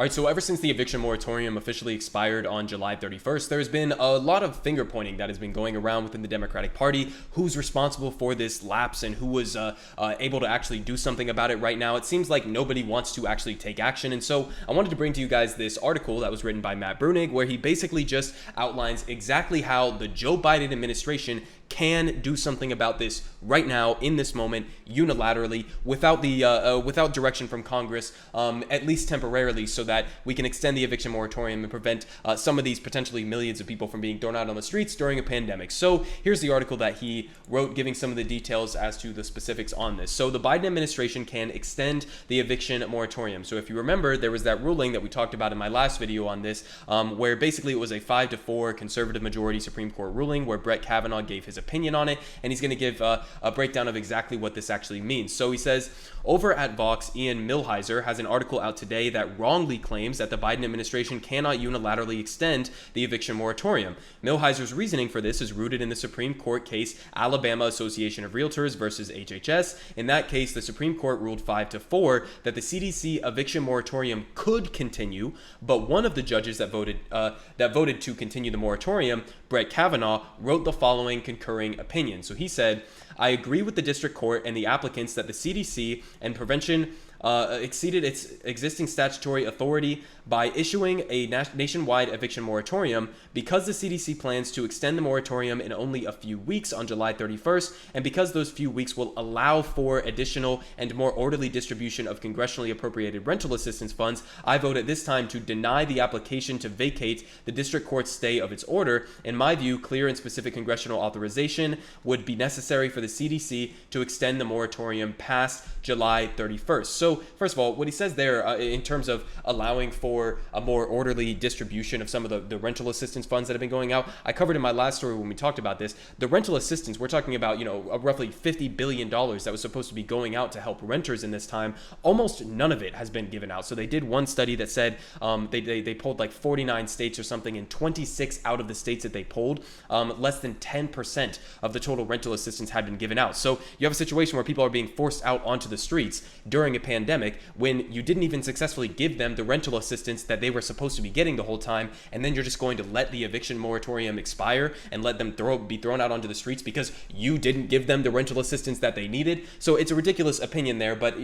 All right, so ever since the eviction moratorium officially expired on July 31st, there's been a lot of finger pointing that has been going around within the Democratic Party. Who's responsible for this lapse and who was able to actually do something about it right now? It seems like nobody wants to actually take action. And so I wanted to bring to you guys this article that was written by Matt Brunig, where he basically just outlines exactly how the Joe Biden administration can do something about this right now in this moment unilaterally without direction from Congress, at least temporarily, so that we can extend the eviction moratorium and prevent some of these potentially millions of people from being thrown out on the streets during a pandemic. So here's the article that he wrote giving some of the details as to the specifics on this. So the Biden administration can extend the eviction moratorium. So if you remember, there was that ruling that we talked about in my last video on this, where basically it was a 5-4 conservative majority Supreme Court ruling where Brett Kavanaugh gave his opinion on it, and he's going to give a breakdown of exactly what this actually means. So he says, over at Vox, Ian Millhiser has an article out today that wrongly claims that the Biden administration cannot unilaterally extend the eviction moratorium. Millhiser's reasoning for this is rooted in the Supreme Court case Alabama Association of Realtors versus HHS. In that case, the Supreme Court ruled 5-4 that the CDC eviction moratorium could continue, but one of the judges that voted to continue the moratorium, Brett Kavanaugh, wrote the following concurring opinion. So he said, I agree with the district court and the applicants that the CDC and prevention exceeded its existing statutory authority by issuing a nationwide eviction moratorium because the CDC plans to extend the moratorium in only a few weeks on July 31st, and because those few weeks will allow for additional and more orderly distribution of congressionally appropriated rental assistance funds, I vote at this time to deny the application to vacate the district court's stay of its order. In my view, clear and specific congressional authorization would be necessary for the CDC to extend the moratorium past July 31st. So first of all, what he says there in terms of allowing for a more orderly distribution of some of the rental assistance funds that have been going out, I covered in my last story when we talked about this. The rental assistance, we're talking about, roughly $50 billion that was supposed to be going out to help renters in this time. Almost none of it has been given out. So they did one study that said they polled like 49 states or something, and 26 out of the states that they polled, less than 10% of the total rental assistance had been given out. So you have a situation where people are being forced out onto the streets during a pandemic when you didn't even successfully give them the rental assistance that they were supposed to be getting the whole time, and then you're just going to let the eviction moratorium expire and let them be thrown out onto the streets because you didn't give them the rental assistance that they needed. So it's a ridiculous opinion there, but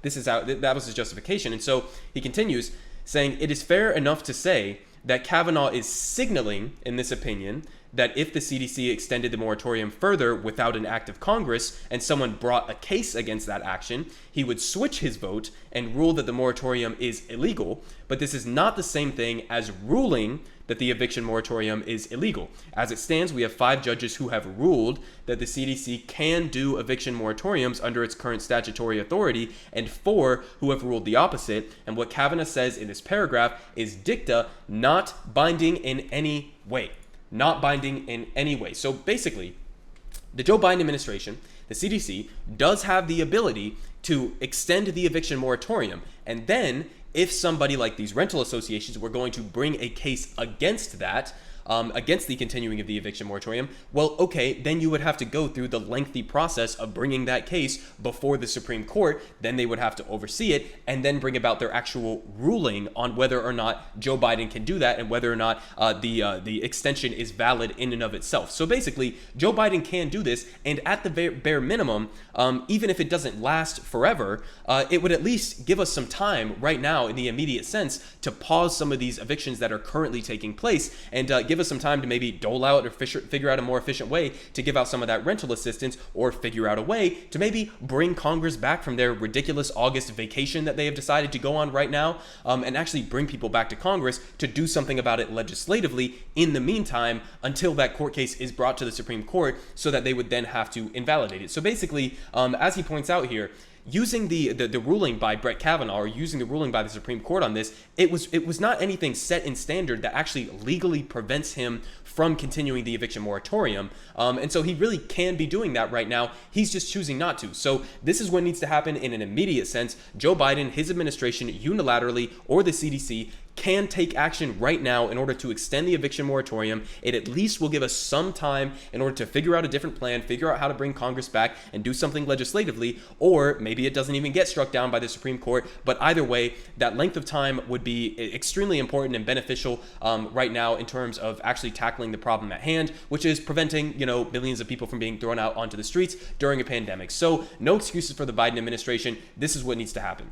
this is how that was his justification. And so he continues saying, it is fair enough to say that Kavanaugh is signaling in this opinion that if the CDC extended the moratorium further without an act of Congress and someone brought a case against that action, he would switch his vote and rule that the moratorium is illegal. But this is not the same thing as ruling that the eviction moratorium is illegal. As it stands, we have 5 judges who have ruled that the CDC can do eviction moratoriums under its current statutory authority, and 4 who have ruled the opposite. And what Kavanaugh says in this paragraph is dicta, not binding in any way. Not binding in any way. So basically, the Joe Biden administration, the CDC, does have the ability to extend the eviction moratorium. And then if somebody like these rental associations were going to bring a case against that, against the continuing of the eviction moratorium, well, okay, then you would have to go through the lengthy process of bringing that case before the Supreme Court. Then they would have to oversee it and then bring about their actual ruling on whether or not Joe Biden can do that and whether or not the extension is valid in and of itself. So basically, Joe Biden can do this, and at the bare minimum, even if it doesn't last forever, it would at least give us some time right now in the immediate sense to pause some of these evictions that are currently taking place and give us some time to maybe dole out or figure out a more efficient way to give out some of that rental assistance, or figure out a way to maybe bring Congress back from their ridiculous August vacation that they have decided to go on right now, and actually bring people back to Congress to do something about it legislatively in the meantime until that court case is brought to the Supreme Court, so that they would then have to invalidate it. So basically, as he points out here, using the ruling by Brett Kavanaugh, or using the ruling by the Supreme Court on this, it was not anything set in standard that actually legally prevents him from continuing the eviction moratorium. And so he really can be doing that right now. He's just choosing not to. So this is what needs to happen in an immediate sense. Joe Biden, his administration, unilaterally, or the CDC, can take action right now in order to extend the eviction moratorium. It at least will give us some time in order to figure out a different plan, figure out how to bring Congress back and do something legislatively, or maybe it doesn't even get struck down by the Supreme Court. But either way, that length of time would be extremely important and beneficial right now in terms of actually tackling the problem at hand, which is preventing, millions of people from being thrown out onto the streets during a pandemic. So no excuses for the Biden administration. This is what needs to happen.